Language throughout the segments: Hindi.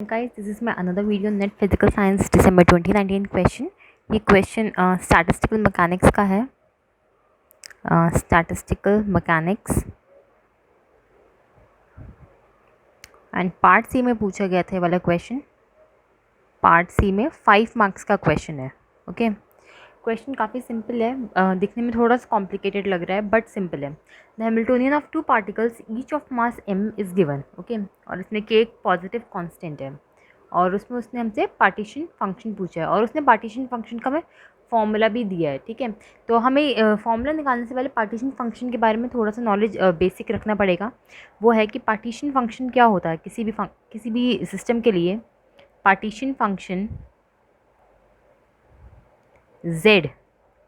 Guys, this is my another video net physical science December 2019 question. ये क्वेश्चन स्टैटिस्टिकल मैकेनिक्स का है। Statistical mechanics and part C में पूछा गया था ये वाला क्वेश्चन। पार्ट सी में 5 मार्क्स का क्वेश्चन है। ओके, क्वेश्चन काफ़ी सिंपल है, दिखने में थोड़ा सा कॉम्प्लिकेटेड लग रहा है बट सिंपल है। The Hamiltonian of two particles each of mass m is given. Okay, और इसमें k एक पॉजिटिव कांस्टेंट है और उसमें उसने हमसे पार्टीशन फंक्शन पूछा है और उसने पार्टीशन फंक्शन का हमें फॉर्मूला भी दिया है। ठीक है, तो हमें फॉर्मूला निकालने से पहले पार्टीशन फंक्शन के बारे में थोड़ा सा नॉलेज बेसिक रखना पड़ेगा। वो है कि पार्टीशन फंक्शन क्या होता है किसी भी सिस्टम के लिए। पार्टीशन फंक्शन z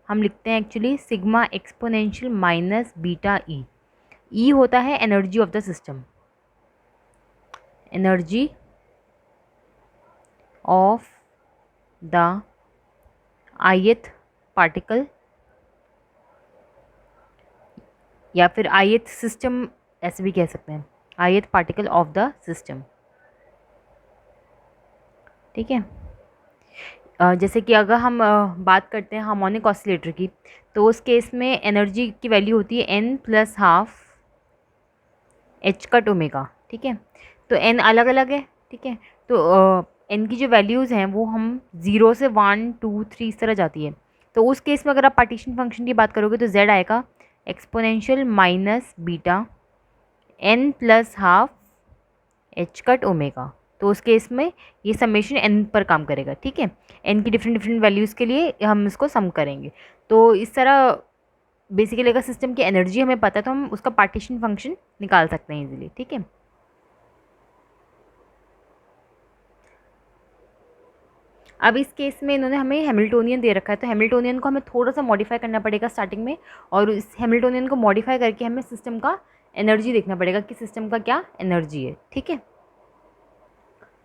हम लिखते हैं actually sigma exponential minus beta ई होता है energy of the system. Energy of the ith particle या फिर ith सिस्टम, ऐसे भी कह सकते हैं, ith particle of the system. ठीक है, जैसे कि अगर हम बात करते हैं हार्मोनिक ऑसिलेटर की, तो उस केस में एनर्जी की वैल्यू होती है n plus half h cut omega. ठीक है, तो n अलग अलग है। ठीक है, तो n की जो वैल्यूज़ हैं वो हम 0 से 1 2 3 इस तरह जाती है। तो उस केस में अगर आप पार्टीशन फंक्शन की बात करोगे तो z आएगा exponential minus beta n plus half h cut omega. तो उस केस में ये समेशन n पर काम करेगा। ठीक है, n की डिफरेंट डिफरेंट वैल्यूज़ के लिए हम इसको सम करेंगे। तो इस तरह बेसिकली अगर सिस्टम की एनर्जी हमें पता है तो हम उसका पार्टीशन फंक्शन निकाल सकते हैं इजीली। ठीक है, अब इस केस में इन्होंने हमें हैमिल्टोनियन दे रखा है, तो हैमिल्टोनियन को हमें थोड़ा सा मॉडिफाई करना पड़ेगा स्टार्टिंग में, और इस हैमिल्टोनियन को मॉडिफाई करके हमें सिस्टम का एनर्जी देखना पड़ेगा कि सिस्टम का क्या एनर्जी है। ठीक है,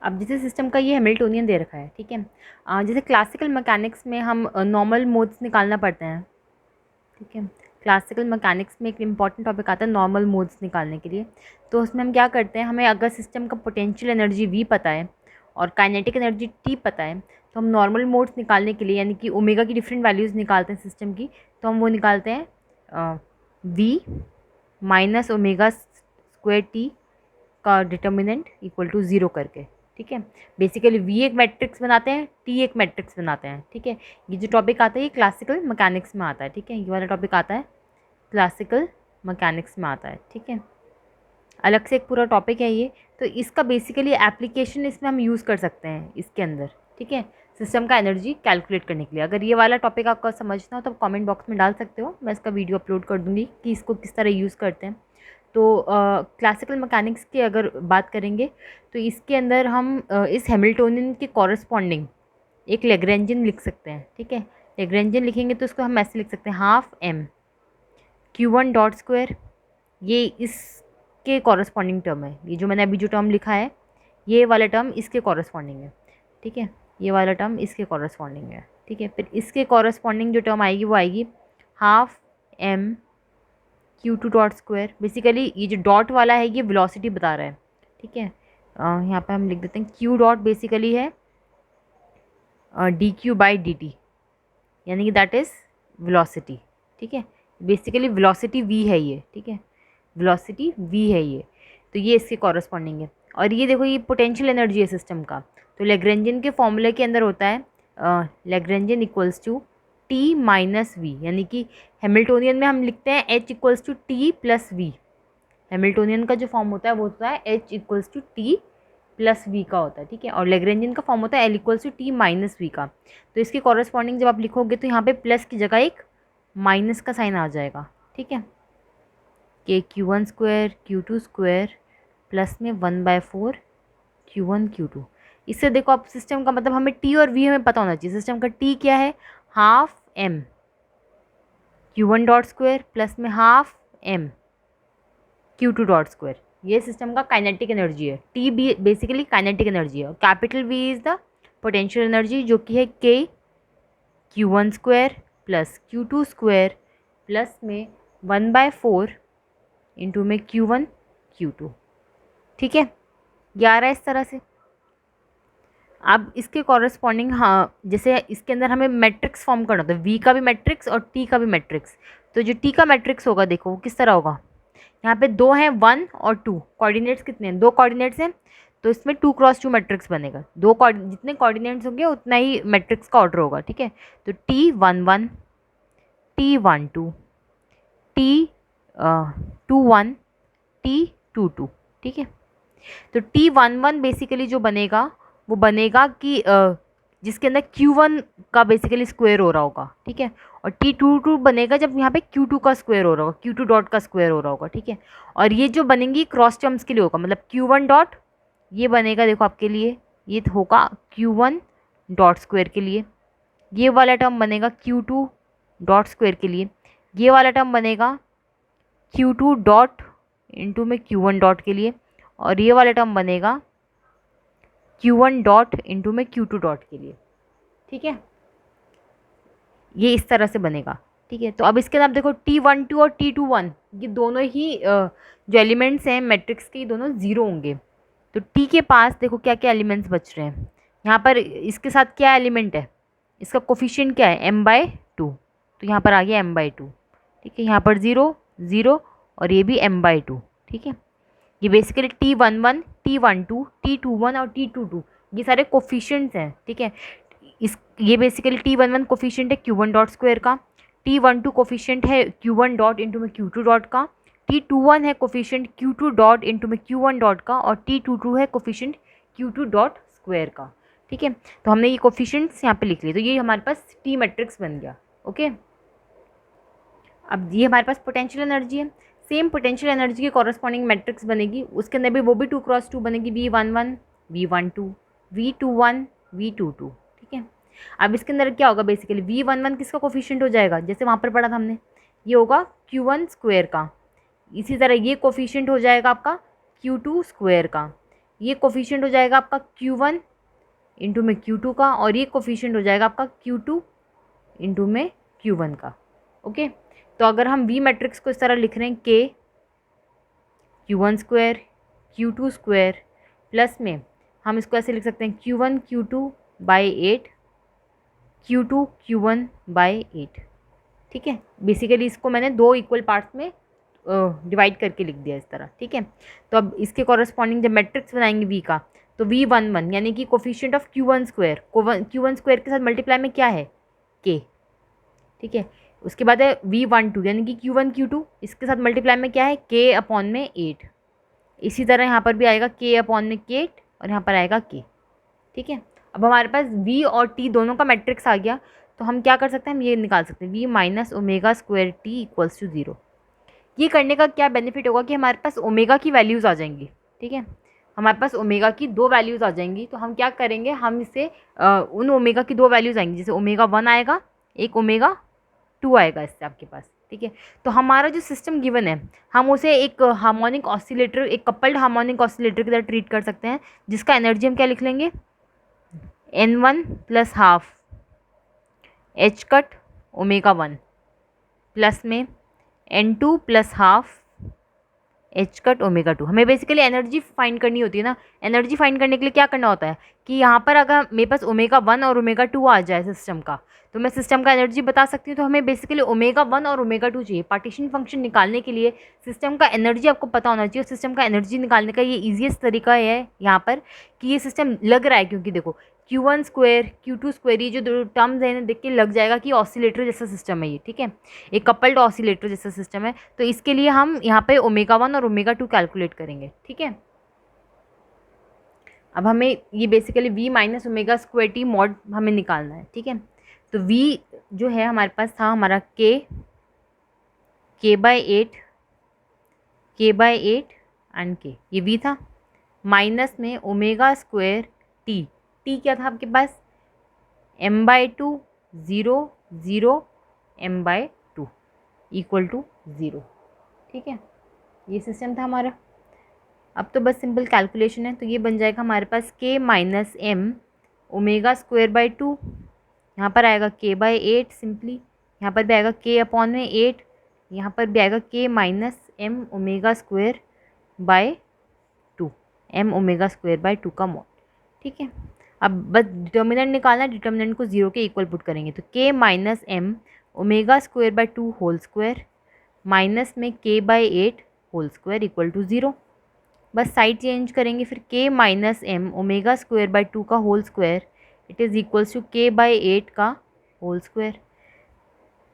अब जैसे सिस्टम का ये हैमिल्टोनियन दे रखा है। ठीक है, जैसे क्लासिकल मैकेनिक्स में हम नॉर्मल मोड्स निकालना पड़ते हैं। ठीक है, क्लासिकल मैकेनिक्स में एक इम्पॉर्टेंट टॉपिक आता है नॉर्मल मोड्स निकालने के लिए। तो उसमें हम क्या करते हैं, हमें अगर सिस्टम का पोटेंशियल एनर्जी v पता है और काइनेटिक एनर्जी t पता है, तो हम नॉर्मल मोड्स निकालने के लिए यानी कि ओमेगा की डिफरेंट वैल्यूज़ निकालते हैं सिस्टम की। तो हम वो निकालते हैं v minus omega square T का डिटर्मिनेंट इक्वल टू 0 करके। ठीक है, बेसिकली v एक मैट्रिक्स बनाते हैं, t एक मैट्रिक्स बनाते हैं। ठीक है, ये जो टॉपिक आता है ये क्लासिकल मैकेनिक्स में आता है। ठीक है, ये वाला टॉपिक आता है क्लासिकल मैकेनिक्स में आता है। ठीक है, अलग से एक पूरा टॉपिक है ये। तो इसका बेसिकली एप्लीकेशन इसमें हम यूज़ कर सकते हैं इसके अंदर। ठीक है, सिस्टम का एनर्जी कैलकुलेट करने के लिए। अगर ये वाला टॉपिक आपको समझना हो तो आप कमेंट बॉक्स में डाल सकते हो, मैं इसका वीडियो अपलोड कर दूँगी कि इसको किस तरह यूज़ करते हैं। तो क्लासिकल मैकेनिक्स की अगर बात करेंगे तो इसके अंदर हम इस हैमिल्टोनियन के कॉरस्पॉन्डिंग एक लेग्रेंजियन लिख सकते हैं। ठीक है, लेग्रेंजियन लिखेंगे तो इसको हम ऐसे लिख सकते हैं half m q1 dot square. ये इसके कॉरस्पॉन्डिंग टर्म है, ये जो मैंने अभी जो टर्म लिखा है ये वाला टर्म इसके कॉरस्पॉन्डिंग है। ठीक है, ये वाला टर्म इसके कॉरस्पॉन्डिंग है। ठीक है, फिर इसके कॉरस्पॉन्डिंग जो टर्म आएगी वो आएगी half m q2 dot square. Basically ये जो डॉट वाला है ये वेलोसिटी बता रहा है। ठीक है, यहाँ पे हम लिख देते हैं q डॉट बेसिकली है dq बाई dt, यानी कि दैट इज़ वेलोसिटी। ठीक है, बेसिकली वेलोसिटी v है ये। ठीक है, वेलोसिटी v है ये, तो ये इसके कॉरस्पॉन्डिंग है। और ये देखो ये पोटेंशियल एनर्जी है सिस्टम का। तो लेग्रेंजियन के फॉर्मूले के अंदर होता है Lagrangian equals to T minus V, यानी कि हैमिल्टोनियन में हम लिखते हैं h equals to T plus V. Hamiltonian का जो फॉर्म होता है वो होता है h equals to T plus V का होता है। ठीक है, और लेग्रेंजियन का फॉर्म होता है l equals to T minus V का। तो इसके कॉरस्पॉन्डिंग जब आप लिखोगे तो यहाँ पे प्लस की जगह एक माइनस का साइन आ जाएगा। ठीक है, कि q1 square q2 square plus में 1/4 q1 q2। इससे देखो आप सिस्टम का मतलब हमें t और v हमें पता होना चाहिए। सिस्टम का t क्या है, half m q1 dot square plus में half m q2 dot square. ये सिस्टम का काइनेटिक एनर्जी है। t भी बेसिकली काइनेटिक एनर्जी है और capital v is the potential energy जो कि है k q1 square plus q2 square plus में 1/4 इंटू में q1 q2। ठीक है, 11 इस तरह से। अब इसके कॉरस्पॉन्डिंग, हाँ, जैसे इसके अंदर हमें मैट्रिक्स फॉर्म करना होता है, वी का भी मैट्रिक्स और टी का भी मैट्रिक्स। तो जो टी का मैट्रिक्स होगा देखो वो किस तरह होगा, यहाँ पे दो हैं, 1 और 2, कोऑर्डिनेट्स कितने हैं, दो कोऑर्डिनेट्स हैं, तो इसमें 2x2 मैट्रिक्स बनेगा। जितने कोऑर्डिनेट्स होंगे उतना ही मैट्रिक्स का ऑर्डर होगा, ठीक है। तो T11, T12, T21, T22, ठीक है। तो T11 बेसिकली जो बनेगा वो बनेगा कि जिसके अंदर Q1 का बेसिकली स्क्वायर हो रहा होगा, ठीक है। और T22 बनेगा जब यहाँ पे Q2 का स्क्वायर हो रहा होगा, Q2 डॉट का स्क्वायर हो रहा होगा, ठीक है। और ये जो बनेंगी क्रॉस टर्म्स के लिए होगा, मतलब Q1 डॉट ये बनेगा, देखो आपके लिए ये होगा Q1 डॉट स्क्वायर के लिए, ये वाला टर्म बनेगा Q2 डॉट स्क्वायर के लिए, ये वाला टर्म बनेगा Q2 डॉट इंटू में Q1 डॉट के लिए, और ये वाला टर्म बनेगा Q1 डॉट इंटू में Q2 डॉट के लिए, ठीक है। ये इस तरह से बनेगा, ठीक है। तो अब इसके अंदर आप देखो T12 और T21 ये दोनों ही जो एलिमेंट्स हैं मैट्रिक्स के, ये दोनों ज़ीरो होंगे। तो T के पास देखो क्या क्या एलिमेंट्स बच रहे हैं, यहाँ पर इसके साथ क्या एलिमेंट है, इसका कोफिशिएंट क्या है, m/2, तो यहाँ पर आ गया m/2, ठीक है। यहाँ पर 0 0 और ये भी m/2, ठीक है। ये बेसिकली T11, T12, T21 और T22 ये सारे कोफिशिएंट्स हैं, ठीक है। इस ये बेसिकली T11 कोफिशिएंट है Q1 डॉट स्क्वायर का, T12 कोफिशिएंट है Q1 डॉट इंटू में Q2 डॉट का, T21 है कोफिशिएंट Q2 डॉट इंटू में Q1 डॉट का, और T22 है कोफिशिएंट Q2 डॉट स्क्वायर का, ठीक है। तो हमने ये कोफिशिएंट्स यहाँ पे लिख लिए, तो ये हमारे पास T मैट्रिक्स बन गया, ओके। अब ये हमारे पास पोटेंशियल एनर्जी है, सेम पोटेंशियल एनर्जी के कॉरस्पॉन्डिंग मैट्रिक्स बनेगी, उसके अंदर भी वो भी 2x2 बनेगी, V11, V12, V21, V22, ठीक है। अब इसके अंदर क्या होगा, बेसिकली V11 किसका कोफिशिएंट हो जाएगा, जैसे वहाँ पर पढ़ा था हमने, ये होगा Q1 स्क्वायर का, इसी तरह ये कोफिशिएंट हो जाएगा आपका Q2 स्क्वायर का, ये कोफिशिएंट हो जाएगा आपका Q1 इंटू में Q2 का, और ये कोफिशिएंट हो जाएगा आपका Q2 इंटू में Q1 का, ओके। तो अगर हम V मैट्रिक्स को इस तरह लिख रहे हैं K Q1 square Q2 square plus में हम इसको ऐसे लिख सकते हैं Q1 Q2 by 8 Q2 Q1 by 8, ठीक है। बेसिकली इसको मैंने दो इक्वल पार्ट्स में डिवाइड करके लिख दिया इस तरह, ठीक है। तो अब इसके कॉरस्पॉन्डिंग जब मैट्रिक्स बनाएंगे V का, तो V11 यानी कि coefficient of Q1 square, Q1 square के साथ मल्टीप्लाई में क्या है K, ठीक है। उसके बाद है V12 यानी कि Q1 Q2, इसके साथ मल्टीप्लाई में क्या है K अपॉन में 8, इसी तरह यहाँ पर भी आएगा K अपॉन में K और यहाँ पर आएगा K, ठीक है। अब हमारे पास V और T दोनों का मैट्रिक्स आ गया, तो हम क्या कर सकते हैं, हम ये निकाल सकते हैं V minus omega square T equals to 0। ये करने का क्या बेनिफिट होगा कि हमारे पास ओमेगा की वैल्यूज़ आ जाएंगी, ठीक है। हमारे पास ओमेगा की दो वैल्यूज़ आ जाएंगी, तो हम क्या करेंगे, हम इसे उन ओमेगा की दो वैल्यूज़ आएंगी, जैसे ओमेगा 1 आएगा, एक ओमेगा 2 आएगा इससे आपके पास, ठीक है। तो हमारा जो सिस्टम गिवन है हम उसे एक हार्मोनिक ऑसिलेटर, एक कपल्ड हार्मोनिक ऑसिलेटर की तरह ट्रीट कर सकते हैं, जिसका एनर्जी हम क्या लिख लेंगे, N1 plus half H cut omega 1 plus में N2 plus half H cut omega 2। हमें बेसिकली एनर्जी फाइंड करनी होती है ना, एनर्जी फाइंड करने के लिए क्या करना होता है कि यहाँ पर अगर मेरे पास ओमेगा 1 और ओमेगा 2 आ जाए सिस्टम का, तो मैं सिस्टम का एनर्जी बता सकती हूँ। तो हमें बेसिकली ओमेगा 1 और ओमेगा 2 चाहिए पार्टीशन फंक्शन निकालने के लिए। सिस्टम का एनर्जी आपको पता होना चाहिए, और सिस्टम का एनर्जी निकालने का ये ईजीएस्ट तरीका है यहाँ पर कि ये सिस्टम लग रहा है, क्योंकि देखो Q1 स्क्वायर Q2 स्क्वायर ये जो दो टर्म्स है इन्हें देख के लग जाएगा कि ऑसिलेटर जैसा सिस्टम है ये, ठीक है, एक कपल्ड ऑसिलेटर जैसा सिस्टम है। तो इसके लिए हम यहाँ पे ओमेगा 1 और ओमेगा 2 कैलकुलेट करेंगे, ठीक है। अब हमें ये basically V minus omega square T mod हमें निकालना है, ठीक है। तो V जो है हमारे पास था हमारा K/8 K/8 एंड K, ये V था, माइनस में ओमेगा स्क्वायर T क्या था आपके पास m/2 0 0 m/2 इक्वल टू 0, ठीक है। ये सिस्टम था हमारा। अब तो बस सिंपल कैलकुलेशन है, तो ये बन जाएगा हमारे पास K minus M omega square by 2, यहाँ पर आएगा K/8 सिंपली, यहाँ पर भी आएगा K अपॉन में 8, यहाँ पर भी आएगा K minus M omega square by 2, M omega square by 2 का मॉड, ठीक है। अब बस डिटर्मिनेंट निकालना है, डिटर्मिनेंट को 0 के इक्वल पुट करेंगे तो k minus M omega square by 2 whole square minus में k by 8 whole square equal to 0। बस साइड चेंज करेंगे, फिर k minus M omega square by 2 का whole square it is equals to k by 8 का होल स्क्वायर,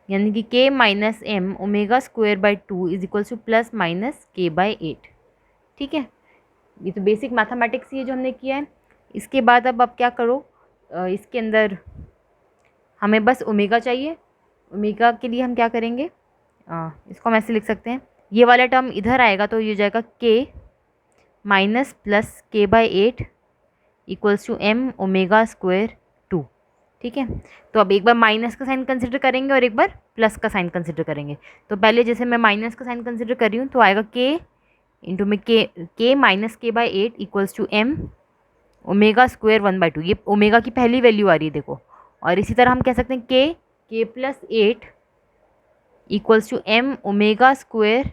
यानी कि k minus M omega square by 2 is equals to plus minus k by 8। ठीक है, ये तो बेसिक मैथमेटिक्स ये जो हमने किया है। इसके बाद अब आप क्या करो, इसके अंदर हमें बस ओमेगा चाहिए। ओमेगा के लिए हम क्या करेंगे, इसको हम ऐसे लिख सकते हैं, ये वाला टर्म इधर आएगा तो ये हो जाएगा k minus plus k by 8 equals to m omega square 2। ठीक है, तो अब एक बार माइनस का साइन कंसिडर करेंगे और एक बार प्लस का साइन कंसिडर करेंगे। तो पहले जैसे मैं माइनस का साइन कंसिडर कर रही हूँ तो आएगा k इंटू में k minus k by 8 equals to m omega square 1/2। ये ओमेगा की पहली वैल्यू आ रही है देखो। और इसी तरह हम कह सकते हैं k plus 8 equals to m omega square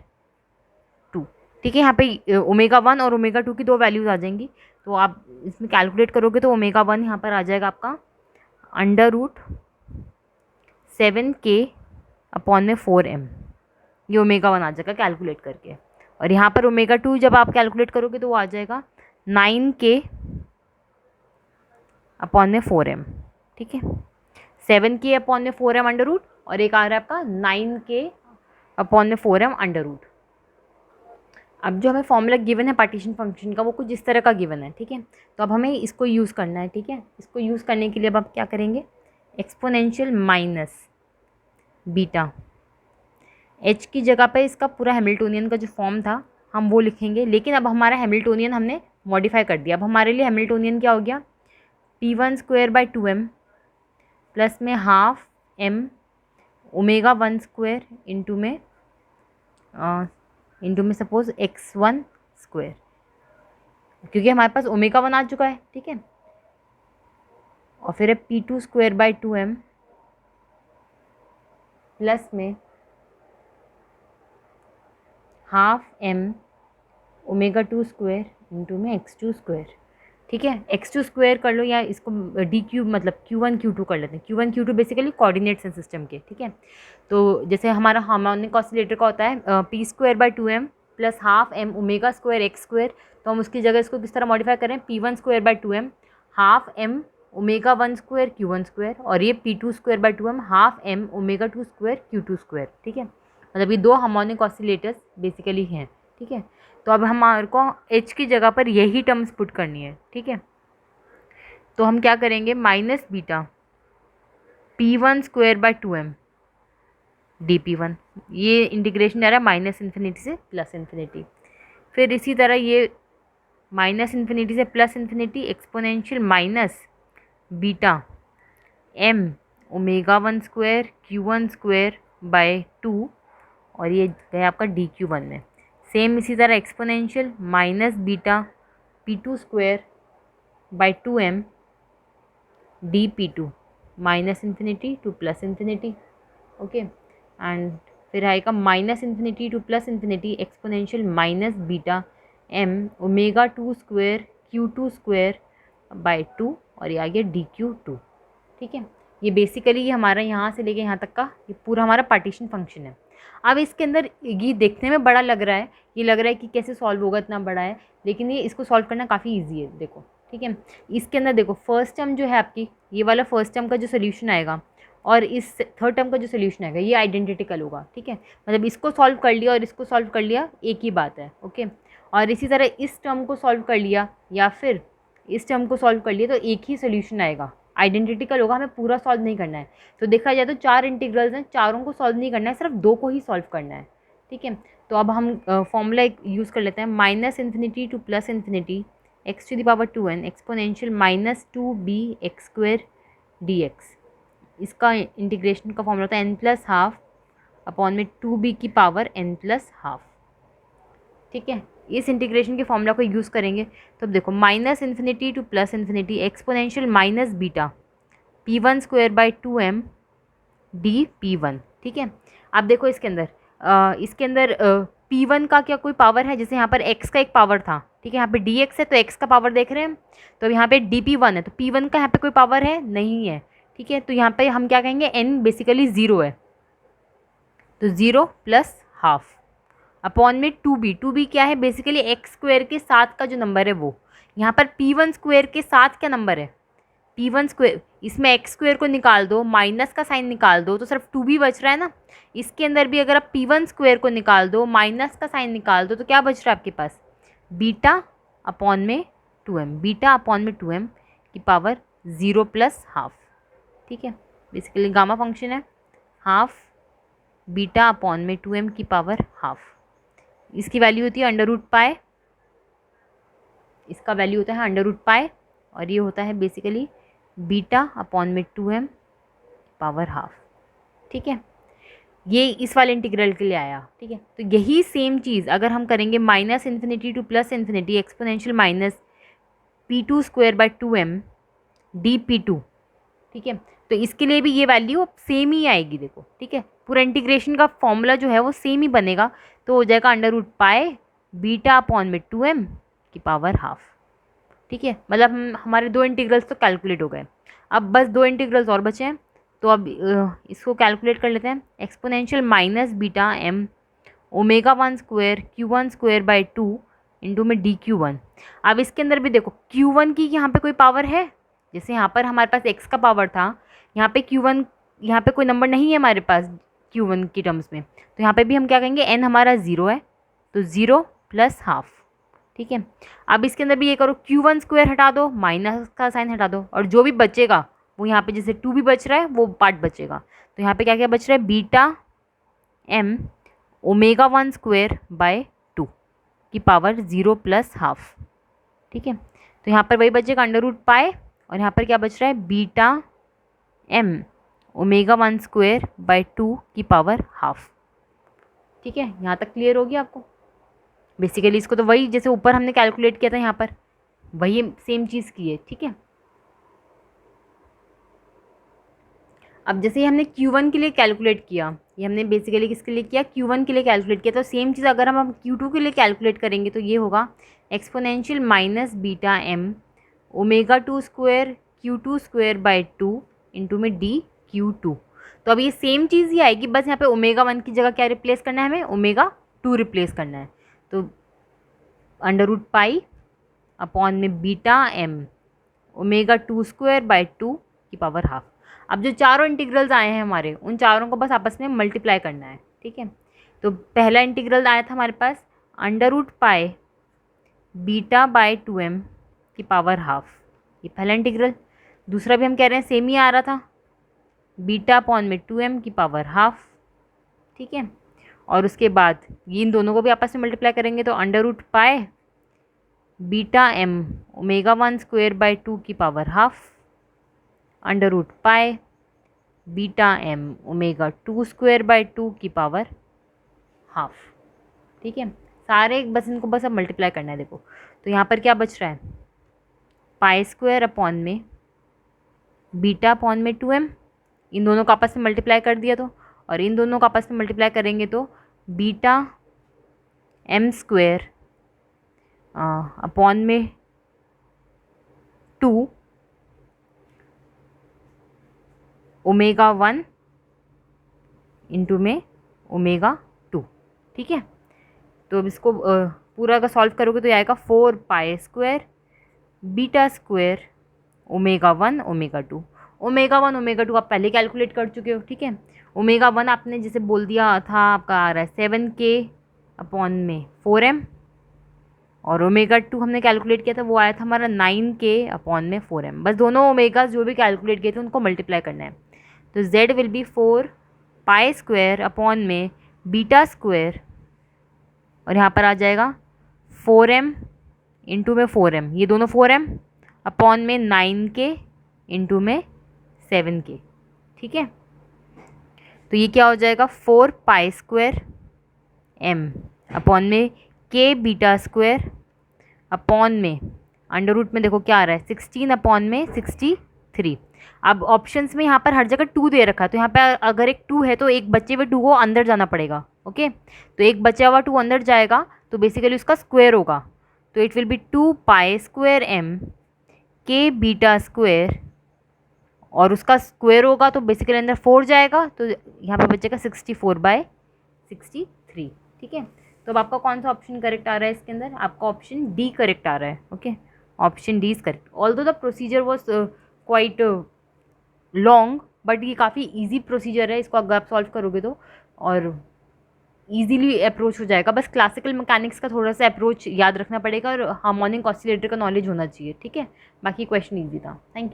2। ठीक है, यहाँ पे ओमेगा 1 और ओमेगा 2 की दो वैल्यूज़ आ जाएंगी। तो आप इसमें कैलकुलेट करोगे तो ओमेगा 1 यहाँ पर आ जाएगा आपका √7k अपॉन में 4m। ये ओमेगा 1 आ जाएगा कैलकुलेट करके। और यहाँ पर ओमेगा 2 जब आप कैलकुलेट करोगे तो वो आ जाएगा 9k अपॉन में 4m। ठीक है, 7k अपॉन में 4m अंडर रूट और एक आ रहा है आपका 9k अपॉन में 4m अंडर रूट। अब जो हमें फॉर्मूला गिवन है पार्टीशन फंक्शन का वो कुछ इस तरह का गिवन है। ठीक है, तो अब हमें इसको यूज़ करना है। ठीक है, इसको यूज़ करने के लिए अब आप क्या करेंगे, एक्सपोनेंशियल माइनस बीटा h की जगह पे इसका पूरा हैमिल्टोनियन का जो फॉर्म था हम वो लिखेंगे। लेकिन अब हमारा हैमिल्टोनियन हमने मॉडिफाई कर दिया। अब हमारे लिए हैमिल्टोनियन क्या हो गया, p1 square by 2m plus में half m omega 1 square into में सपोज x1 स्क्वायर, क्योंकि हमारे पास ओमेगा 1 आ चुका है। ठीक है, और फिर है p2 square by 2m plus में half m omega 2 square into में x2 स्क्वायर। ठीक है, x2 स्क्वायर कर लो या इसको डी क्यूब मतलब q1 q2 कर लेते हैं। q1 q2 बेसिकली कोऑर्डिनेट्स हैं सिस्टम के। ठीक है, तो जैसे हमारा हार्मोनिक ऑसिलेटर का होता है p square by 2m plus half m omega square x square, तो हम उसकी जगह इसको किस तरह मॉडिफाई करें, p1 square by 2m half m omega 1 square q1 square, और ये p2 square by 2m half m omega 2 square q2 square. ठीक है, मतलब ये दो हार्मोनिक ऑसिलेटर्स बेसिकली हैं। ठीक है, तो अब हमारे को h की जगह पर यही टर्म्स पुट करनी है। ठीक है, तो हम क्या करेंगे, minus beta p1 square by 2m dp1, ये इंटीग्रेशन जा रहा है माइनस इन्फिनिटी से प्लस इन्फिनिटी। फिर इसी तरह ये माइनस इन्फिनिटी से plus infinity exponential minus beta m omega 1 square q1 square by 2, और ये है आपका dq1 में। सेम इसी तरह exponential minus beta p2 square by 2m dp2 minus infinity to plus infinity. Okay, and फिर आएगा minus infinity to plus infinity exponential minus beta m omega 2 square q2 square by 2, और ये आ गया dq2। ठीक है, ये बेसिकली ये हमारा यहाँ से लेके यहाँ तक का ये पूरा हमारा पार्टीशन फंक्शन है। अब इसके अंदर ये देखने में बड़ा लग रहा है, ये लग रहा है कि कैसे सॉल्व होगा, इतना बड़ा है, लेकिन ये इसको सॉल्व करना काफ़ी ईजी है। देखो, ठीक है, इसके अंदर देखो फर्स्ट टर्म जो है आपकी, ये वाला फर्स्ट टर्म का जो सोल्यूशन आएगा और इस थर्ड टर्म का जो सोल्यूशन आएगा ये आइडेंटिकल होगा। ठीक है, मतलब इसको सॉल्व कर लिया और इसको सॉल्व कर लिया एक ही बात है। ओके, और इसी तरह इस टर्म को सॉल्व कर लिया या फिर इस टर्म को सॉल्व कर लिया तो एक ही सोल्यूशन आएगा, आइडेंटिकल होगा, हमें पूरा सॉल्व नहीं करना है। तो देखा जाए तो 4 इंटीग्रल्स हैं, चारों को सॉल्व नहीं करना है, सिर्फ 2 को ही सॉल्व करना है। ठीक है, तो अब हम फॉर्मूला यूज़ कर लेते हैं, minus infinity to plus infinity x to the power 2n exponential minus 2b x square dx। इसका इंटीग्रेशन का फॉर्मूला होता है n प्लस हाफ अपॉन में 2b की पावर n प्लस हाफ। ठीक है, इस इंटीग्रेशन के फॉर्मूला को यूज़ करेंगे तो अब देखो minus infinity to plus infinity exponential minus beta p1 square by 2m dp1। ठीक है, अब देखो इसके अंदर p1 का क्या कोई पावर है, जैसे यहाँ पर x का एक पावर था। ठीक ठीक है। यहाँ पे डी एक्स है तो एक्स का पावर देख रहे हैं, तो अब यहाँ पे डी पी वन है तो पी वन का यहाँ पे कोई पावर है नहीं है, ठीक है। तो यहाँ पे हम क्या कहेंगे, एन बेसिकली ज़ीरो है, तो ज़ीरो प्लस हाफ अपॉन में टू बी क्या है, बेसिकली एक्स स्क्वायर के साथ का जो नंबर है वो। यहाँ पर पी वन स्क्वायर के साथ क्या नंबर है, पी वन स्क्वायर, इसमें एक्स स्क्वायर को निकाल दो, माइनस का साइन निकाल दो तो सिर्फ टू बी बच रहा है ना। इसके अंदर भी अगर आप पी वन स्क्वायर को निकाल दो, माइनस का साइन निकाल दो, तो क्या बच रहा है आपके पास, बीटा अपॉन में टू एम, बीटा अपॉन में टू एम की पावर ज़ीरो प्लस हाफ, ठीक है। बेसिकली गामा फंक्शन है, हाफ बीटा अपॉन में टू एम की पावर हाफ। इसकी वैल्यू होती है अंडर रूट पाए, इसका वैल्यू होता है अंडर रूट पाए, और ये होता है बेसिकली बीटा अपॉन में टू एम पावर हाफ, ठीक है। ये इस वाले इंटीग्रल के लिए आया, ठीक है। तो यही सेम चीज़ अगर हम करेंगे minus infinity to plus infinity exponential minus P two square by two M D P two, ठीक है। तो इसके लिए भी ये वैल्यू सेम ही आएगी, देखो, ठीक है। पूरा इंटीग्रेशन का फॉर्मूला जो है वो सेम ही बनेगा, तो हो जाएगा under root pi beta upon में टू एम की पावर हाफ, ठीक है। मतलब हमारे दो इंटीग्रल्स तो कैलकुलेट हो गए, अब बस दो इंटीग्रल्स और बचे हैं, तो अब इसको कैलकुलेट कर लेते हैं। Exponential minus beta M omega one square Q one square by two into में डी क्यू वन। अब इसके अंदर भी देखो क्यू वन की यहाँ पे कोई पावर है, जैसे यहाँ पर हमारे पास एक्स का पावर था, यहाँ पे क्यू वन, यहाँ पे कोई नंबर नहीं है हमारे पास क्यू वन की टर्म्स में, तो यहाँ पे भी हम क्या कहेंगे, एन हमारा ज़ीरो है तो ज़ीरो प्लस हाफ, ठीक है। अब इसके अंदर भी ये करो, क्यू वन स्क्वायर हटा दो, माइनस का साइन हटा दो, और जो भी बचेगा वो यहाँ पे जैसे टू भी बच रहा है वो पार्ट बचेगा, तो यहाँ पे क्या क्या बच रहा है, beta M omega one square by two की पावर ज़ीरो प्लस हाफ, ठीक है। तो यहाँ पर वही बचेगा अंडर रूट पाए, और यहाँ पर क्या बच रहा है, beta M omega one square by two की पावर हाफ, ठीक है। यहाँ तक क्लियर हो गया आपको। बेसिकली इसको तो वही जैसे ऊपर हमने कैलकुलेट किया था, यहाँ पर वही सेम चीज़ की है, ठीक है। अब जैसे हमने Q1 के लिए कैलकुलेट किया, ये हमने बेसिकली किसके लिए किया, Q1 के लिए कैलकुलेट किया, तो सेम चीज़ अगर हम Q2 के लिए कैलकुलेट करेंगे तो ये होगा exponential minus beta M omega two square Q two square by two into में डी क्यू टू। तो अब ये सेम चीज़ ही आएगी, बस यहाँ पे ओमेगा वन की जगह क्या रिप्लेस करना है, हमें ओमेगा टू रिप्लेस करना है, तो अंडर रूट पाई अपॉन में beta M omega two square by two की पावर हाफ। अब जो चारों इंटीग्रल्स आए हैं हमारे, उन चारों को बस आपस में मल्टीप्लाई करना है, ठीक है। तो पहला इंटीग्रल आया था हमारे पास under root pi beta by two M की पावर हाफ, ये पहला इंटीग्रल। दूसरा भी हम कह रहे हैं सेम ही आ रहा था, बीटा अपॉन में टू एम की पावर हाफ, ठीक है। और उसके बाद ये इन दोनों को भी आपस में मल्टीप्लाई करेंगे तो under root pi beta M omega one square by two की power half under root pi beta M omega two square by two की पावर हाफ, ठीक है। सारे बस इनको बस अब मल्टीप्लाई करना है, देखो। तो यहाँ पर क्या बच रहा है, पाई स्क्वायर अपॉन में बीटा अपॉन में टू एम, इन दोनों को आपस में मल्टीप्लाई कर दिया तो, और इन दोनों को आपस में मल्टीप्लाई करेंगे तो बीटा एम स्क्वायर अपॉन में टू ओमेगा वन इंटू में ओमेगा टू, ठीक है। तो अब इसको पूरा का सॉल्व करोगे तो ये आएगा four pi square beta square omega one omega two. Omega one omega two आप पहले कैलकुलेट कर चुके हो, ठीक है। ओमेगा वन आपने जैसे बोल दिया था, आपका आ रहा है 7K अपॉन में 4M, और ओमेगा टू हमने कैलकुलेट किया था वो आया था हमारा 9K अपॉन में 4M। बस दोनों ओमेगा जो भी कैलकुलेट किए थे उनको मल्टीप्लाई करना है, तो Z will be 4 pi square upon में बीटा स्क्वायर, और यहाँ पर आ जाएगा 4M इंटू में 4M, ये दोनों 4M अपॉन में 9K इंटू में 7K, ठीक है। तो ये क्या हो जाएगा 4 पाई स्क्वायर M अपॉन में K बीटा स्क्वायर अपॉन में अंडर रूट में देखो क्या आ रहा है 16 अपॉन में 63। अब ऑप्शंस में यहाँ पर हर जगह 2 दे रखा है, तो यहाँ पे अगर एक 2 है तो एक बचे हुए 2 को अंदर जाना पड़ेगा, ओके। तो एक बचा हुआ 2 अंदर जाएगा तो बेसिकली उसका स्क्वायर होगा, तो it will be 2 pi square m के बीटा स्क्वायर, और उसका स्क्वायर होगा तो बेसिकली अंदर 4 जाएगा, तो यहाँ पे बचेगा 64/63। ठीक है, तो अब आपका कौन सा ऑप्शन करेक्ट आ रहा है इसके अंदर? आपका ऑप्शन डी करेक्ट आ रहा है। Okay, option D is correct. Although the procedure was quite long, but ये काफ़ी ईजी प्रोसीजर है, इसको अगर आप सॉल्व करोगे तो और ईजीली अप्रोच हो जाएगा। बस क्लासिकल मैकेनिक्स का थोड़ा सा अप्रोच याद रखना पड़ेगा और हार्मोनिक ऑसिलेटर का नॉलेज होना चाहिए। ठीक है, बाकी क्वेश्चन ईजी था। Thank you.